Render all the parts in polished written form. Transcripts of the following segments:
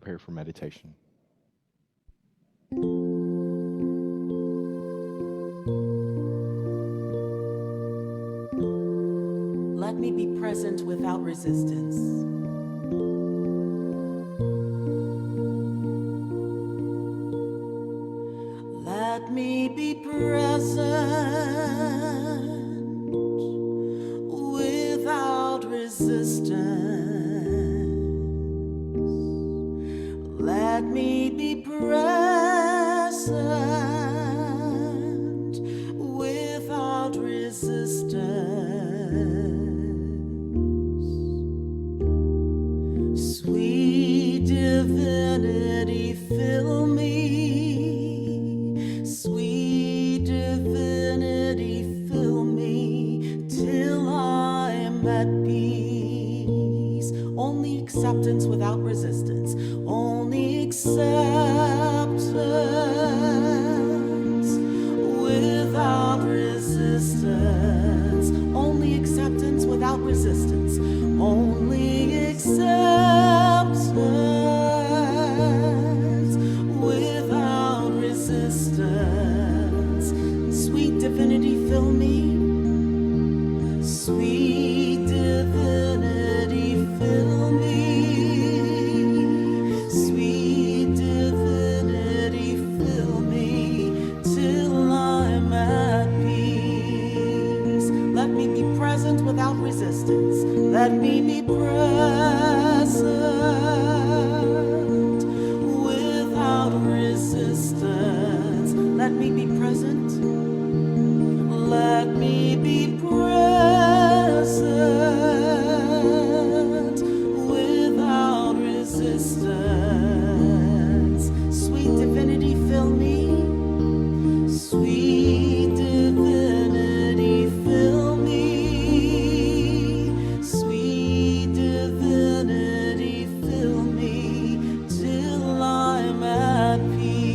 prepare for meditation. Let me be present without resistance. Let me be present without resistance. Let me be present without resistance. Sweet divinity, fill me. Sweet divinity, fill me till I'm at peace. Only acceptance without resistance. Only acceptance without resistance. Only acceptance without resistance. Only acceptance without resistance. Sweet divinity, fill me. Sweet divinity, fill me. Sweet divinity, fill me till I'm at peace. Let me be present without resistance. Let me be present without resistance. Let me be present. Let me be present without resistance. Sweet divinity, fill me. Sweet divinity, fill me. Sweet divinity, fill me till I'm at peace.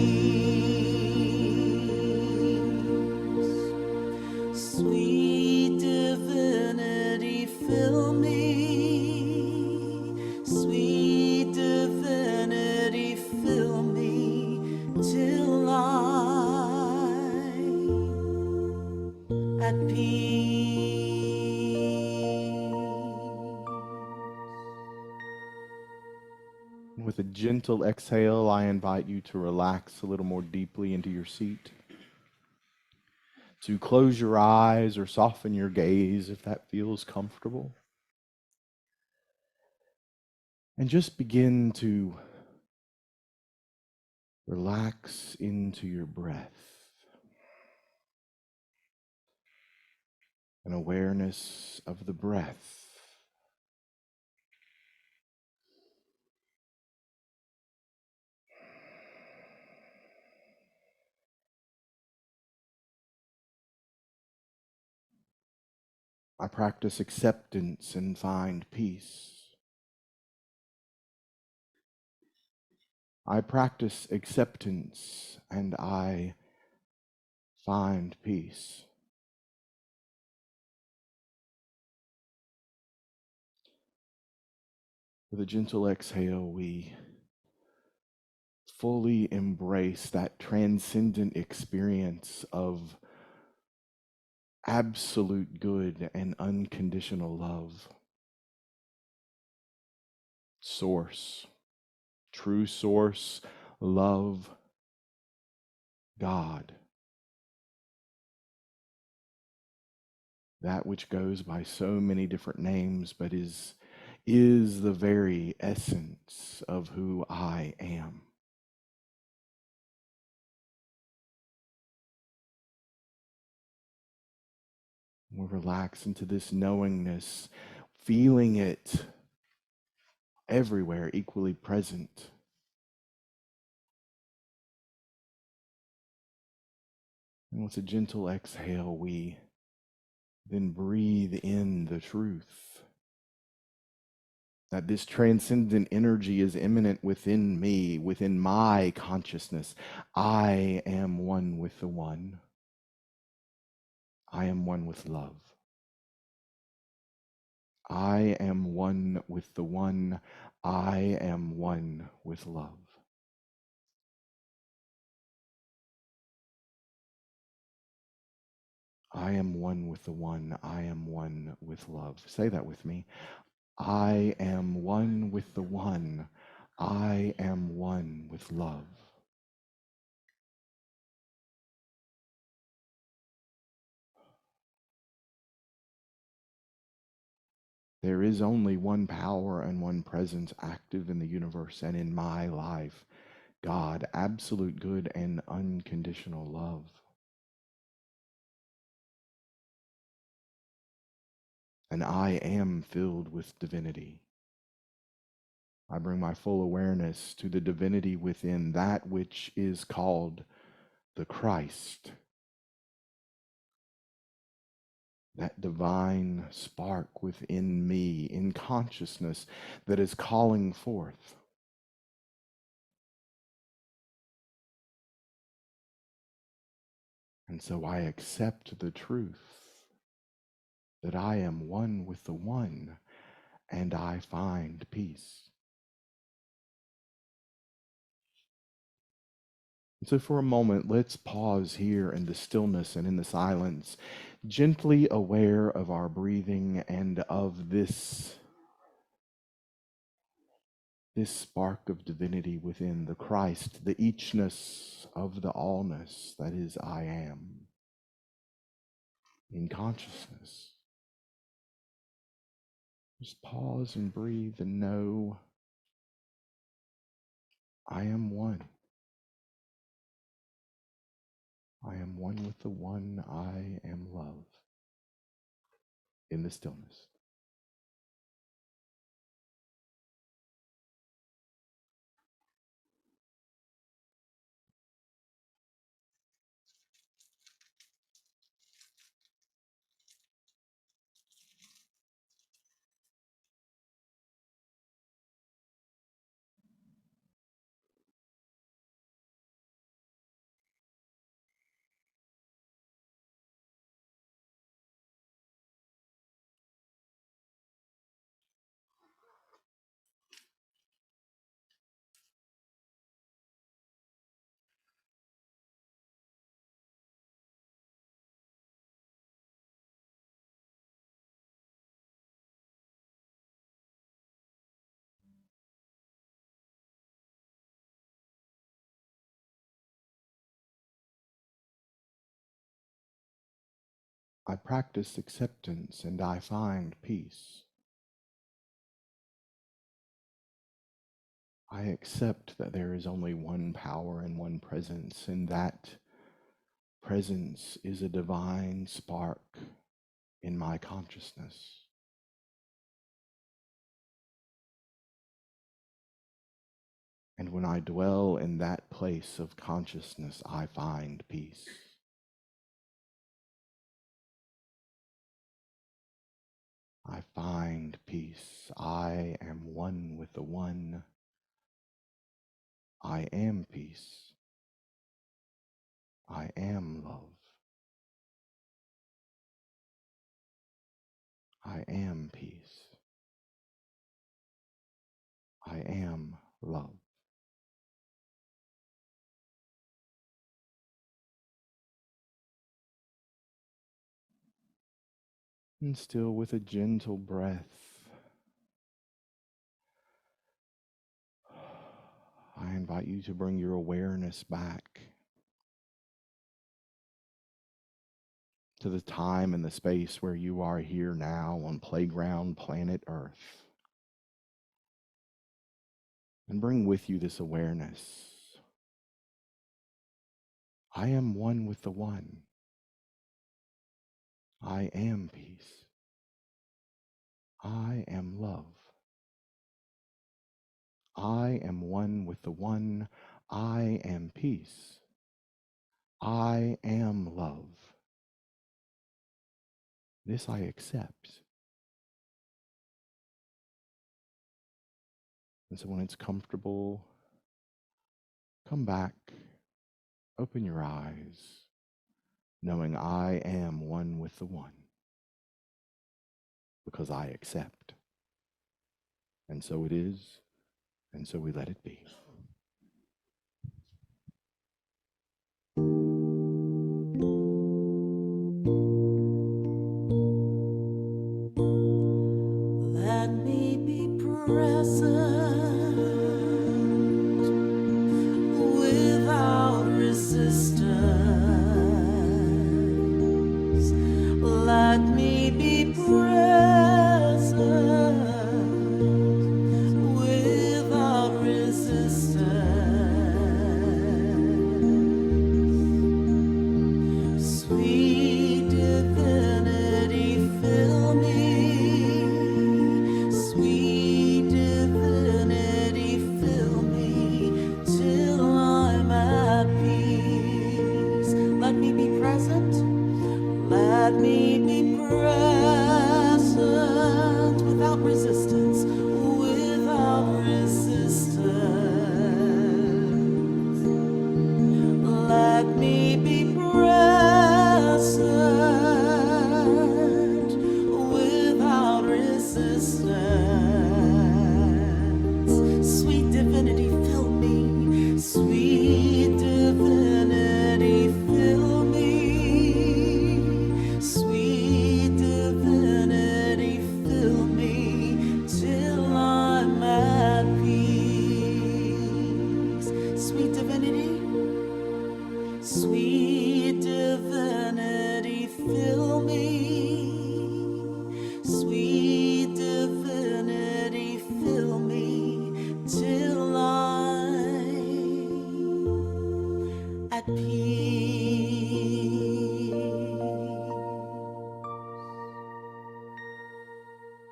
Sweet divinity, fill me. Sweet divinity, fill me till I'm at peace. With a gentle exhale, I invite you to relax a little more deeply into your seat, to close your eyes or soften your gaze if that feels comfortable. And just begin to relax into your breath. An awareness of the breath. I practice acceptance and find peace. I practice acceptance and I find peace. With a gentle exhale, we fully embrace that transcendent experience of absolute good and unconditional love. Source, true source, love, God. That which goes by so many different names, but is the very essence of who I am. We'll relax into this knowingness, feeling it everywhere, equally present. And with a gentle exhale, we then breathe in the truth that this transcendent energy is immanent within me, within my consciousness. I am one with the One. I am one with love. I am one with the One. I am one with love. I am one with the one. I am one with love. Say that with me. I am one with the one. I am one with love. There is only one power and one presence active in the universe and in my life. God, absolute good and unconditional love. And I am filled with divinity. I bring my full awareness to the divinity within that which is called the Christ, that divine spark within me in consciousness that is calling forth. And so I accept the truth that I am one with the one, and I find peace. So, for a moment, let's pause here in the stillness and in the silence, gently aware of our breathing and of this spark of divinity within the Christ, the eachness of the allness that is I am in consciousness. Just pause and breathe and know I am one. I am one with the one. I am love in the stillness. I practice acceptance and I find peace. I accept that there is only one power and one presence, and that presence is a divine spark in my consciousness. And when I dwell in that place of consciousness, I find peace. I find peace. I am one with the one. I am peace. I am love. I am peace. I am love. And still with a gentle breath, I invite you to bring your awareness back to the time and the space where you are here now on playground planet Earth. And bring with you this awareness. I am one with the one. I am peace. I am love. I am one with the one. I am peace. I am love. This I accept. And so when it's comfortable, come back, open your eyes, knowing I am one with the one, because I accept. And so it is, And so we let it be. Let me be present without resistance. Let me be present without resistance. Sweet divinity, fill me. Sweet divinity, fill me till I'm at peace. Let me be present. Let me be present without resistance. Without resistance. Let me be present without resistance. Sweet divinity, fill me. Sweet divinity, fill me. Sweet divinity, fill me till I'm at peace. Sweet divinity. Sweet divinity, fill me. Sweet divinity, fill me till I'm at peace.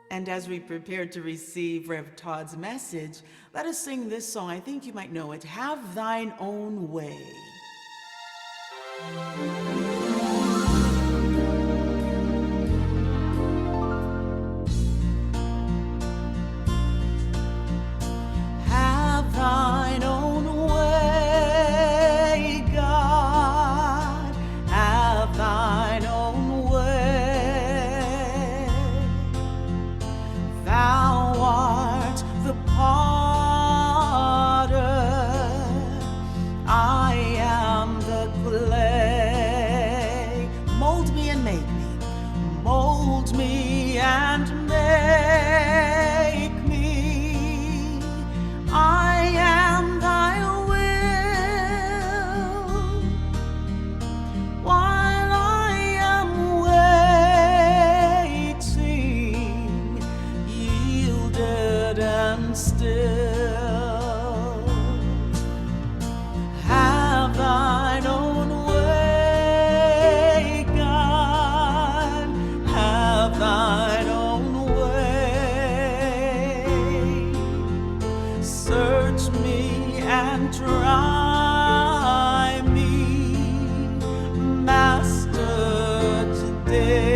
And as we prepare to receive Rev Todd's message, let us sing this song. I think you might know it. Have Thine Own Way. Have thine own way, God. Have thine own way. Thou art the potter, I am the clay. Mold me and make me. Mold me and make me. I am thy will. While I am waiting, yielded and still, have thine own way, God. Have thine own way. Search me and try me, Master, today.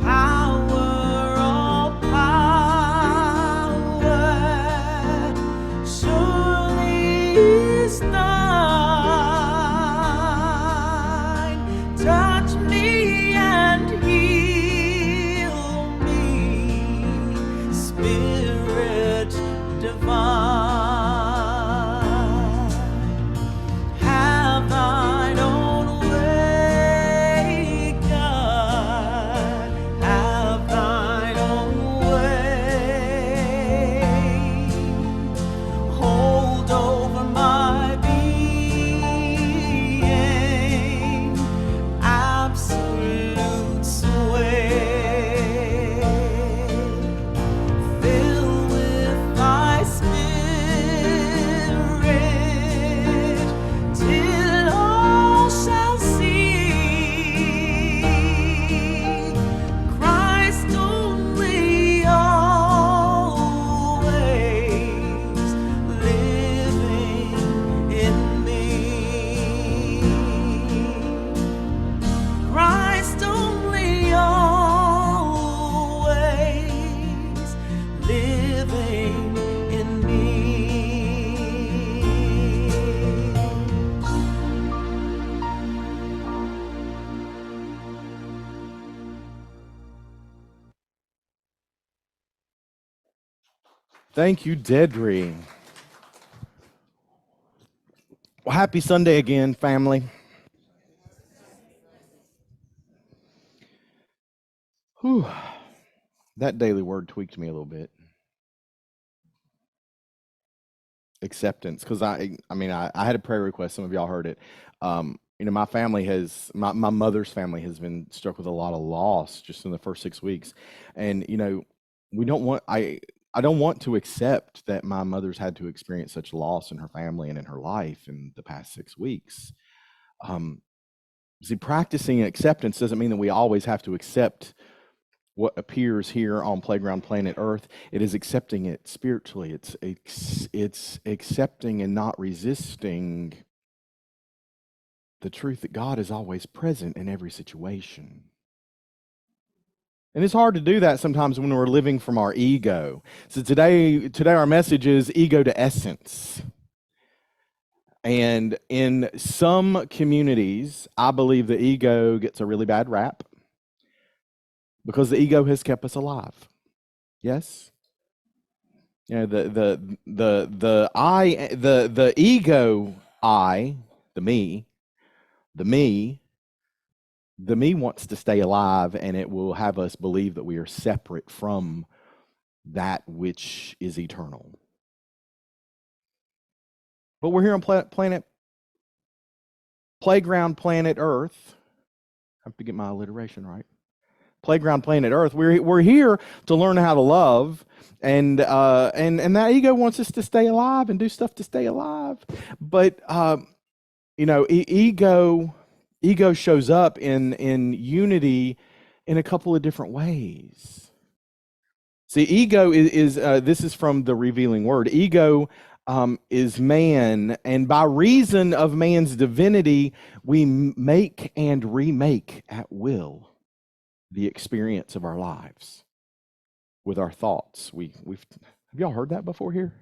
Power, all power, surely is thine. Touch me and heal me, Spirit divine. Have thine own way, God. Have thine own way. Hold over my being, absolute sway. Fill with thy spirit till all shall see Christ only, always living in me. Christ only, always living in me. Thank you, Deidrey. Well, happy Sunday again, family. Whew. That daily word tweaked me a little bit. Acceptance, because I had a prayer request. Some of y'all heard it. My family my mother's family has been struck with a lot of loss just in the first 6 weeks, and we don't want I don't want to accept that my mother's had to experience such loss in her family and in her life in the past 6 weeks. See, practicing acceptance doesn't mean that we always have to accept what appears here on playground planet Earth. It is accepting it spiritually. It's accepting and not resisting the truth that God is always present in every situation. And it's hard to do that sometimes when we're living from our ego. So today our message is ego to essence. And in some communities, I believe the ego gets a really bad rap because the ego has kept us alive. Yes? The ego I, the me wants to stay alive, and it will have us believe that we are separate from that which is eternal. But we're here on playground planet Earth. I have to get my alliteration right. Playground planet Earth. We're here to learn how to love, and that ego wants us to stay alive and do stuff to stay alive. But ego shows up in unity in a couple of different ways. See, ego is this is from the Revealing Word. Ego is man, and by reason of man's divinity, we make and remake at will the experience of our lives with our thoughts. Have y'all heard that before here?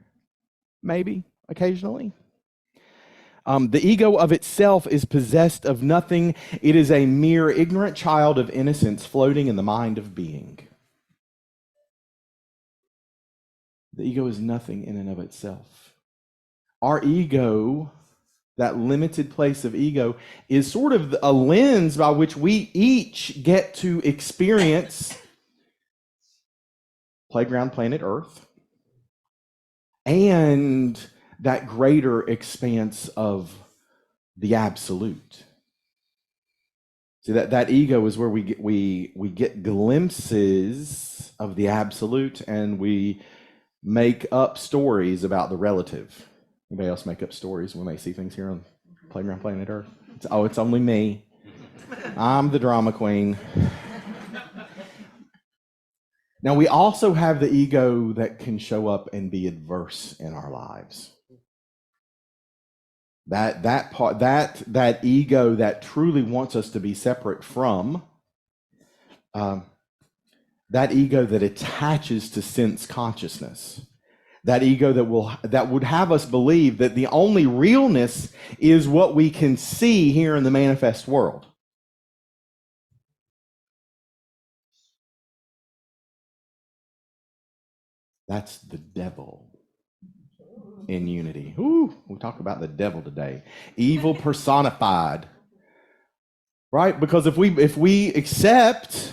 Maybe occasionally. The ego of itself is possessed of nothing. It is a mere ignorant child of innocence floating in the mind of being. The ego is nothing in and of itself. Our ego, that limited place of ego, is sort of a lens by which we each get to experience playground planet Earth and that greater expanse of the absolute. See, that ego is where we get glimpses of the absolute, and we make up stories about the relative. Anybody else make up stories when they see things here on playground planet Earth? It's only me. I'm the drama queen. Now, we also have the ego that can show up and be adverse in our lives. That ego that truly wants us to be separate from, that ego that attaches to sense consciousness, that ego that would have us believe that the only realness is what we can see here in the manifest world. That's the devil in unity. Ooh, we talk about the devil today. Evil personified. Right? Because if we acceptance,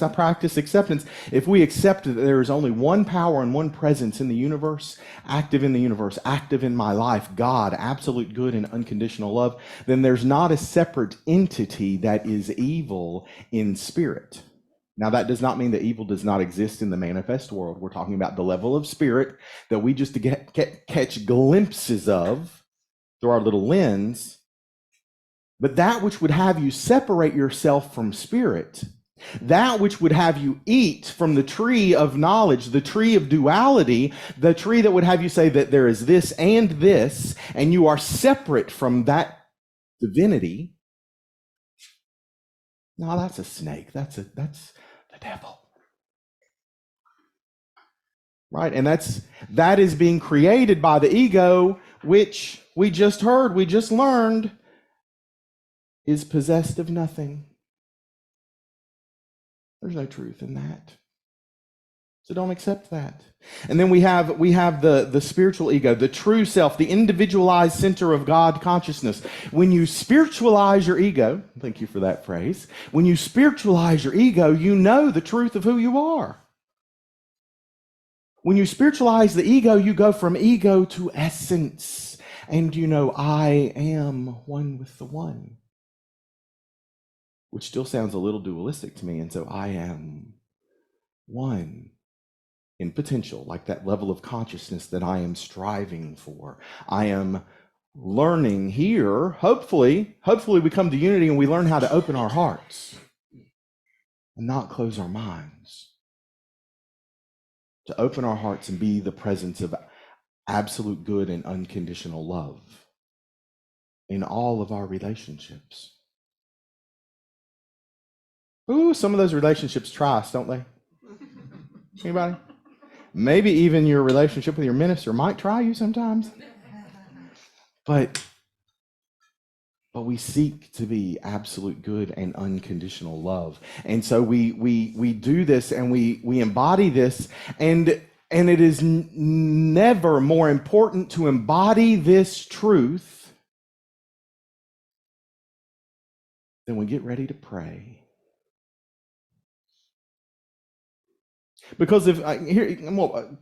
I practice acceptance. If we accept that there is only one power and one presence in the universe, active in my life, God, absolute good and unconditional love, then there's not a separate entity that is evil in spirit. Now, that does not mean that evil does not exist in the manifest world. We're talking about the level of spirit that we just catch glimpses of through our little lens. But that which would have you separate yourself from spirit, that which would have you eat from the tree of knowledge, the tree of duality, the tree that would have you say that there is this, and you are separate from that divinity. No, that's a snake. That's the devil. Right? And that is being created by the ego, which we just learned, is possessed of nothing. There's no truth in that. So don't accept that. And then we have the spiritual ego, the true self, the individualized center of God consciousness. When you spiritualize your ego, thank you for that phrase. When you spiritualize your ego, you know the truth of who you are. When you spiritualize the ego, you go from ego to essence. And you know, I am one with the one. Which still sounds a little dualistic to me. And so I am one in potential, like that level of consciousness that I am striving for. I am learning here, hopefully we come to unity and we learn how to open our hearts and not close our minds. To open our hearts and be the presence of absolute good and unconditional love in all of our relationships. Ooh, some of those relationships try us, don't they? Anybody? Maybe even your relationship with your minister might try you sometimes. But we seek to be absolute good and unconditional love. And so we do this and we embody this, and it is never more important to embody this truth than we get ready to pray. Because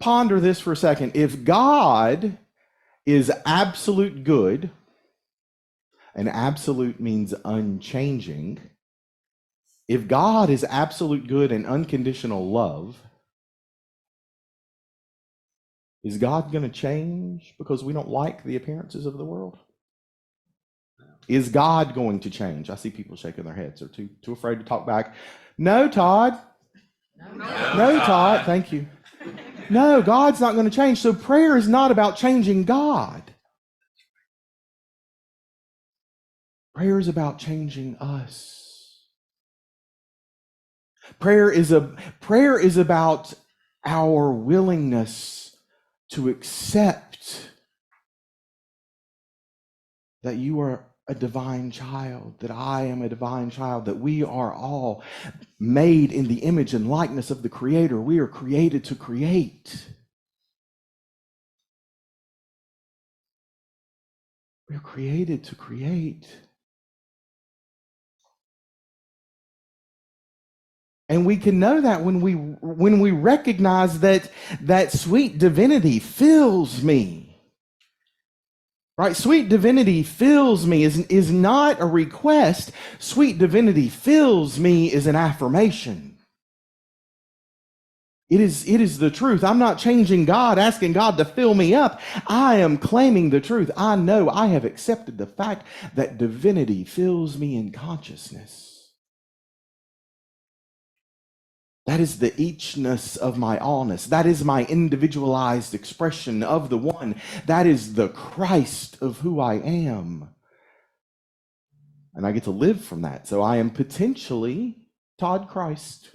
ponder this for a second. If God is absolute good, and absolute means unchanging, if God is absolute good and unconditional love, is God going to change because we don't like the appearances of the world? Is God going to change? I see people shaking their heads. They're too afraid to talk back. No, Todd. No, Todd. Thank you. No, God's not going to change. So prayer is not about changing God. Prayer is about changing us. Prayer is about our willingness to accept that you are a divine child, that I am a divine child, that we are all made in the image and likeness of the Creator. We are created to create. We are created to create. And we can know that when we recognize that sweet divinity fills me. Right? Sweet divinity fills me is not a request. Sweet divinity fills me is an affirmation. It is the truth. I'm not changing God, asking God to fill me up. I am claiming the truth. I know I have accepted the fact that divinity fills me in consciousness. That is the eachness of my allness. That is my individualized expression of the one. That is the Christ of who I am. And I get to live from that. So I am potentially Todd Christ.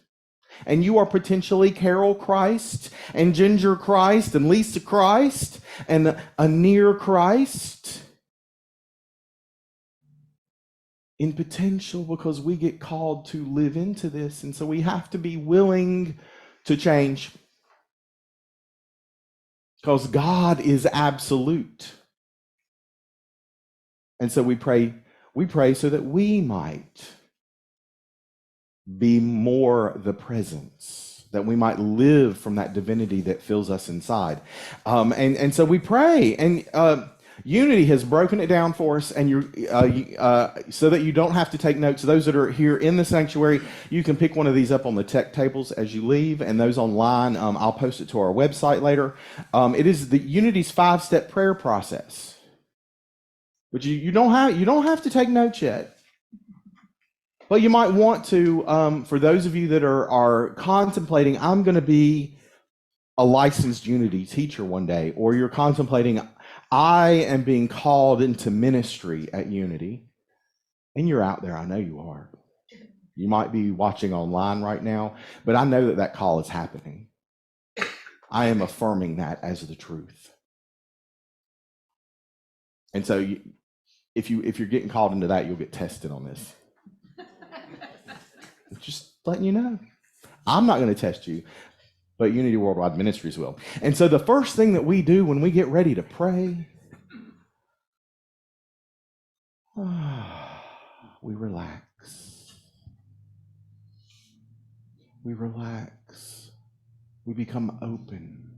And you are potentially Carol Christ, and Ginger Christ, and Lisa Christ, and a near Christ. In potential, because we get called to live into this. And so we have to be willing to change. Because God is absolute. And so we pray so that we might be more the presence, that we might live from that divinity that fills us inside. And so we pray, and Unity has broken it down for us, and so that you don't have to take notes. Those that are here in the sanctuary, you can pick one of these up on the tech tables as you leave, and those online, I'll post it to our website later. It is the Unity's 5-step prayer process, but you don't have to take notes yet. But you might want to, for those of you that are contemplating, I'm going to be a licensed Unity teacher one day, or you're contemplating, I am being called into ministry at Unity, and you're out there, I know you are. You might be watching online right now, but I know that call is happening. I am affirming that as the truth. And so if you're getting called into that, you'll get tested on this. Just letting you know. I'm not going to test you, but Unity Worldwide Ministries will. And so the first thing that we do when we get ready to pray, we relax. We relax. We become open.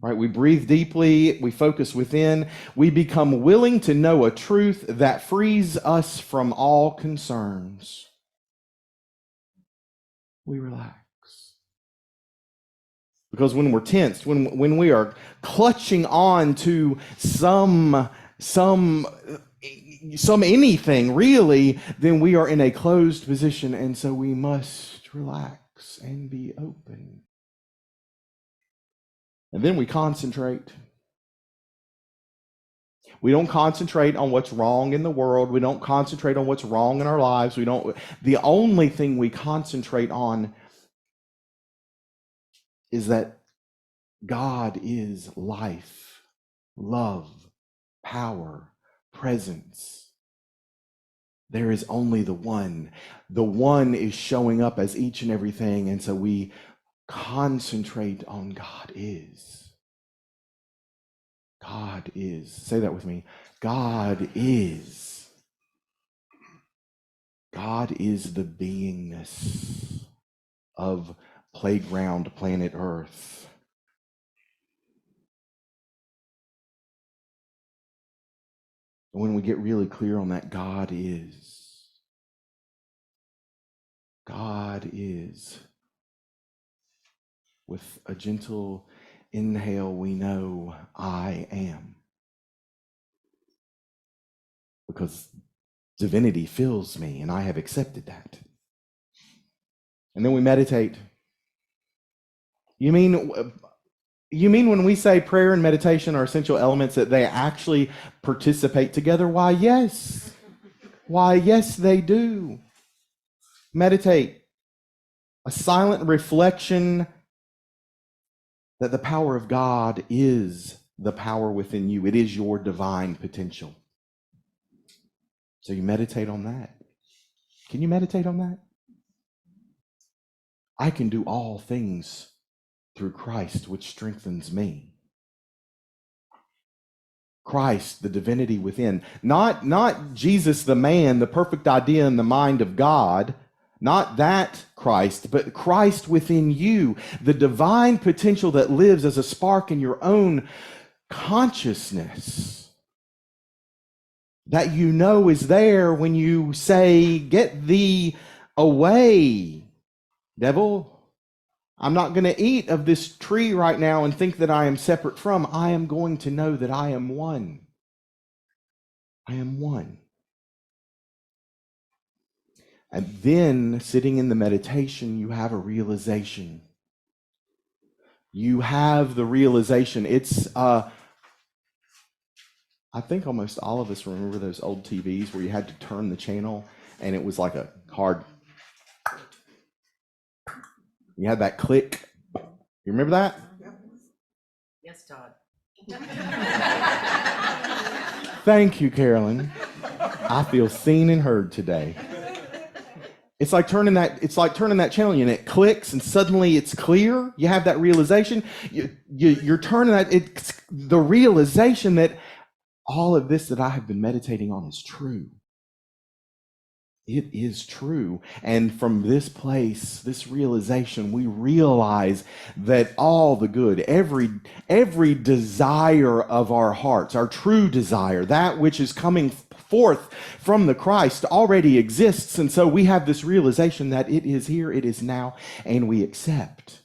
Right? We breathe deeply. We focus within. We become willing to know a truth that frees us from all concerns. We relax. Because when we're tensed, when we are clutching on to some anything really, then we are in a closed position, and so we must relax and be open. And then we concentrate. We don't concentrate on what's wrong in the world. We don't concentrate on what's wrong in our lives. The only thing we concentrate on is that God is life, love, power, presence. There is only the one. The one is showing up as each and everything, and so we concentrate on God is. God is. Say that with me. God is. God is the beingness of playground planet Earth. When we get really clear on that, God is. God is. With a gentle inhale, we know I am. Because divinity fills me, and I have accepted that. And then we meditate. You mean when we say prayer and meditation are essential elements that they actually participate together? Why, yes. Why, yes, they do. Meditate. A silent reflection that the power of God is the power within you. It is your divine potential. So you meditate on that. Can you meditate on that? I can do all things through Christ, which strengthens me. Christ, the divinity within. Not Jesus, the man, the perfect idea in the mind of God. Not that Christ, but Christ within you. The divine potential that lives as a spark in your own consciousness. That you know is there when you say, "Get thee away, devil. I'm not going to eat of this tree right now and think that I am separate from. I am going to know that I am one. I am one." And then, sitting in the meditation, you have a realization. You have the realization. It's, I think almost all of us remember those old TVs where you had to turn the channel and it was like a hard, you had that click. You remember that? Yes, Todd. Thank you, Carolyn. I feel seen and heard today. It's like turning that channel and it clicks and suddenly it's clear. You have that realization. You're turning that. It's the realization that all of this that I have been meditating on is true. It is true. And from this place, this realization, we realize that all the good, every desire of our hearts, our true desire, that which is coming forth from the Christ already exists. And so we have this realization that it is here, it is now, and we accept.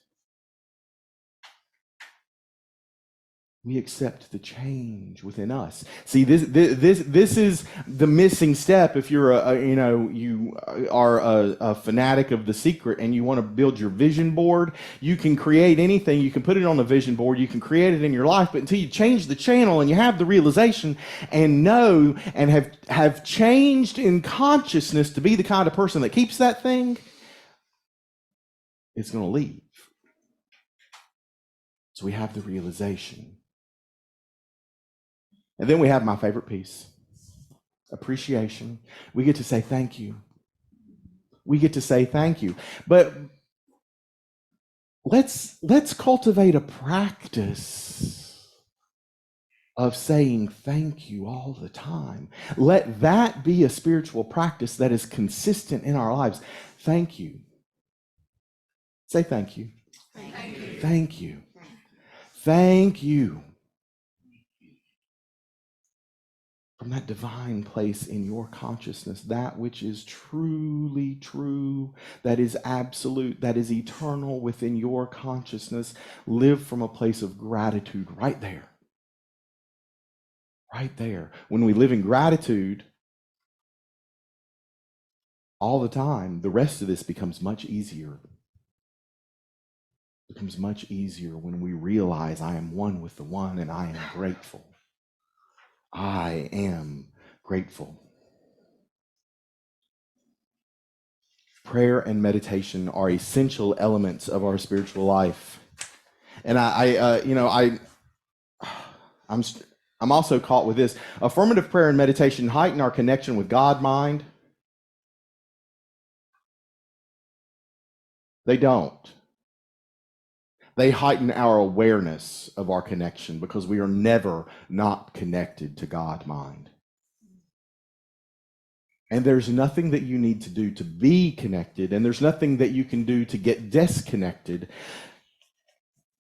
We accept the change within us. See, this is the missing step. If you're you are a fanatic of The Secret and you want to build your vision board, you can create anything. You can put it on a vision board. You can create it in your life. But until you change the channel and you have the realization and know and have changed in consciousness to be the kind of person that keeps that thing, it's going to leave. So we have the realization. And then we have my favorite piece, appreciation. We get to say thank you. We get to say thank you. But let's cultivate a practice of saying thank you all the time. Let that be a spiritual practice that is consistent in our lives. Thank you. Say thank you. Thank you. Thank you. Thank you. From that divine place in your consciousness, that which is truly true, that is absolute, that is eternal within your consciousness, live from a place of gratitude right there. Right there. When we live in gratitude all the time, the rest of this becomes much easier. It becomes much easier when we realize I am one with the one and I am grateful. I am grateful. Prayer and meditation are essential elements of our spiritual life. And I'm also caught with this. Affirmative prayer and meditation heighten our connection with God mind. They don't. They heighten our awareness of our connection because we are never not connected to God mind. And there's nothing that you need to do to be connected, and there's nothing that you can do to get disconnected.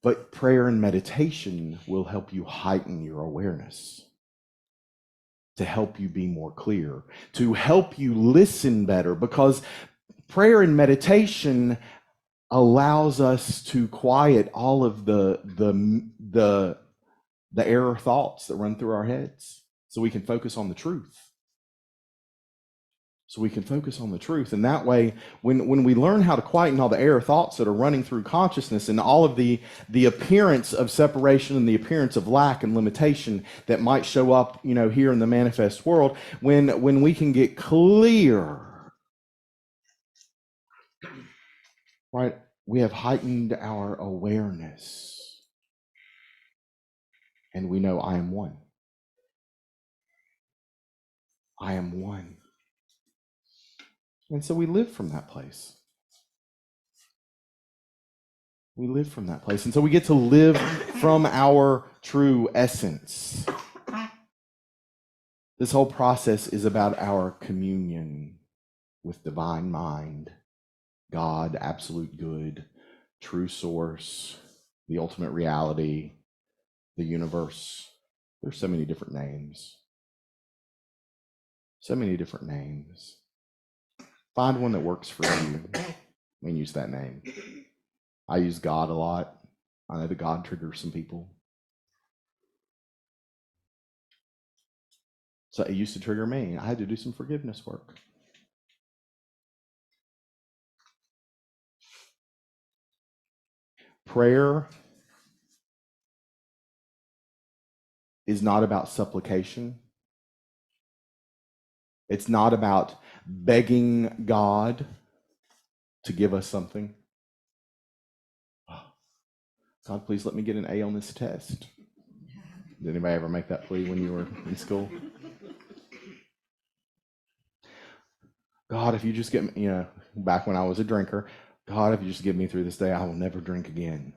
But prayer and meditation will help you heighten your awareness, to help you be more clear, to help you listen better, because prayer and meditation allows us to quiet all of the error thoughts that run through our heads, so we can focus on the truth. And that way, when we learn how to quieten all the error thoughts that are running through consciousness and all of the appearance of separation and the appearance of lack and limitation that might show up, here in the manifest world, when we can get clear, right? We have heightened our awareness, and we know I am one. I am one. And so we live from that place. And so we get to live from our true essence. This whole process is about our communion with divine mind, God, absolute good, true source, the ultimate reality, the universe. There's so many different names. Find one that works for you and use that name. I use God a lot. I know that God triggers some people. So it used to trigger me. I had to do some forgiveness work. Prayer is not about supplication. It's not about begging God to give us something. God, please let me get an A on this test. Did anybody ever make that plea when you were in school? God, if you just get me, back when I was a drinker, God, if you just get me through this day, I will never drink again.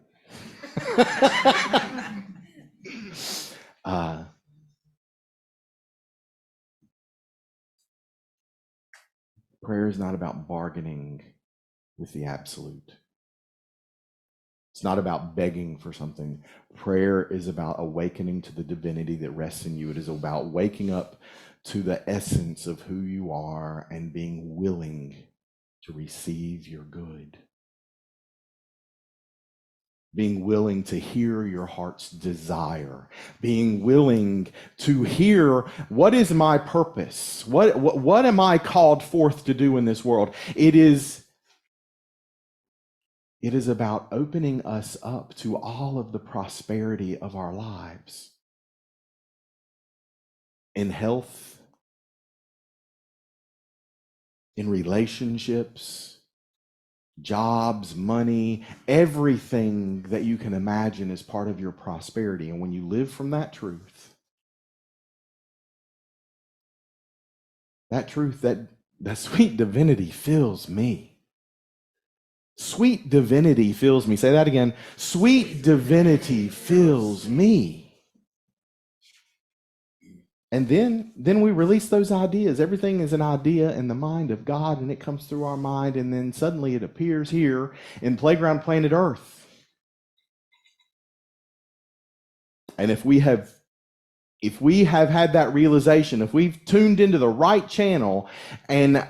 Prayer is not about bargaining with the absolute. It's not about begging for something. Prayer is about awakening to the divinity that rests in you. It is about waking up to the essence of who you are and being willing to receive your good. Being willing to hear your heart's desire. Being willing to hear, what is my purpose? What am I called forth to do in this world? It is about opening us up to all of the prosperity of our lives. In health, in relationships, jobs, money, everything that you can imagine is part of your prosperity. And when you live from that truth, that sweet divinity fills me. Sweet divinity fills me. Say that again. Sweet divinity fills me. And then we release those ideas. Everything is an idea in the mind of God, and it comes through our mind, and then suddenly it appears here in Playground Planet Earth. And if we have had that realization, if we've tuned into the right channel and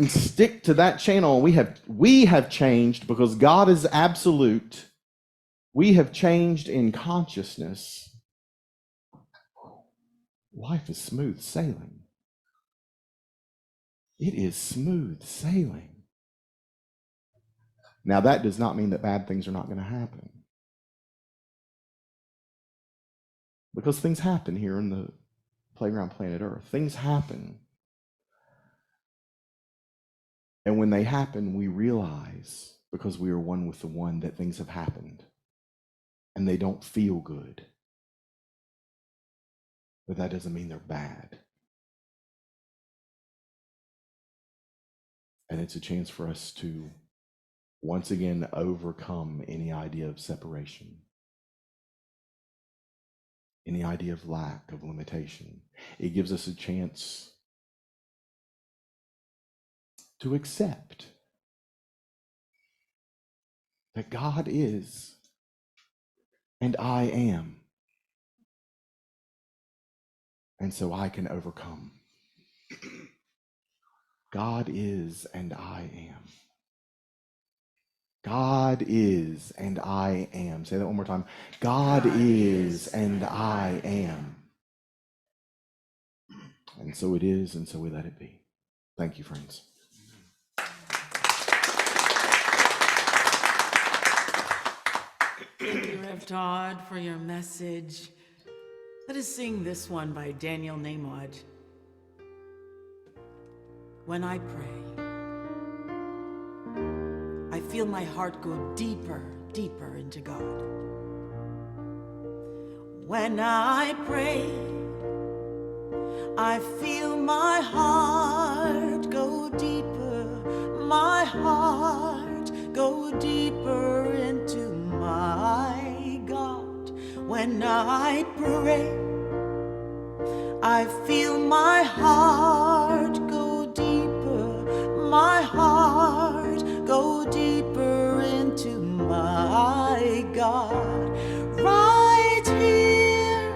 stick to that channel, we have changed because God is absolute. We have changed in consciousness. Life is smooth sailing. It is smooth sailing. Now, that does not mean that bad things are not going to happen. Because things happen here in the Playground Planet Earth. Things happen. And when they happen, we realize, because we are one with the one, that things have happened. And they don't feel good. But that doesn't mean they're bad. And it's a chance for us to once again overcome any idea of separation, any idea of lack, of limitation. It gives us a chance to accept that God is and I am. And so I can overcome. God is and I am. God is and I am. Say that one more time. God is and I am. And so it is, and so we let it be. Thank you, friends. Thank you, Rev Todd, for your message. Let us sing this one by Daniel Namod. When I pray, I feel my heart go deeper, deeper into God. When I pray, I feel my heart go deeper, my heart go deeper into my God. When I pray, I feel my heart go deeper, my heart go deeper into my God. Right here,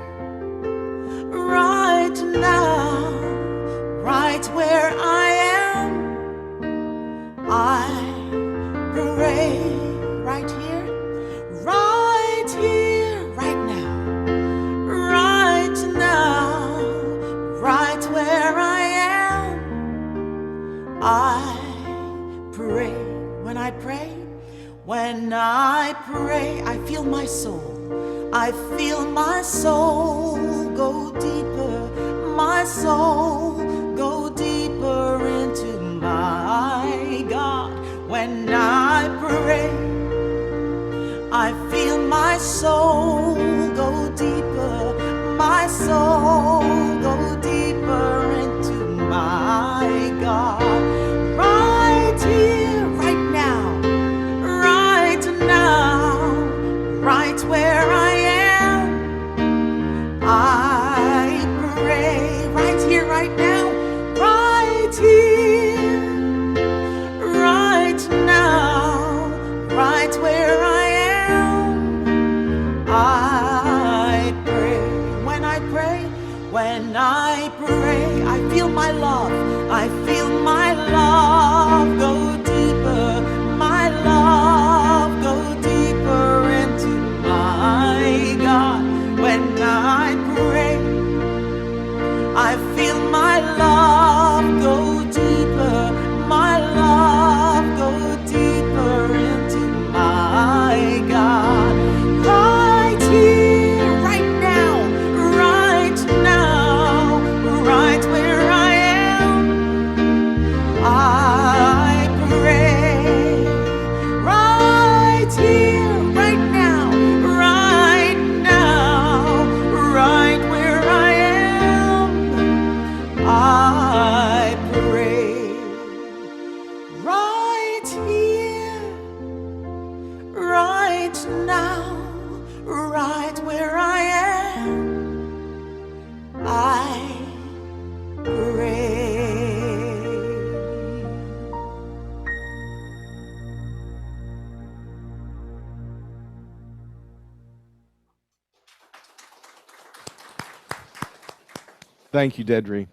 right now, right where I am, I pray. Right here, right here, right now, right now, right where I am, I pray. When I pray, when I pray, I feel my soul. I feel my soul go deeper, my soul go deeper into my God. When I pray, I feel my soul go deeper, my soul go deeper into my God. Right here, right now, right where I am, I pray. Right here, right now, right here, right now, right where I am, I pray. When I pray, when I pray, I feel my love, I feel my love go deeper, my love go deeper into my God. When I pray, I feel my love go deeper, my love go deeper into my God. Right here, right now, right where I am, Thank you, Deidrey.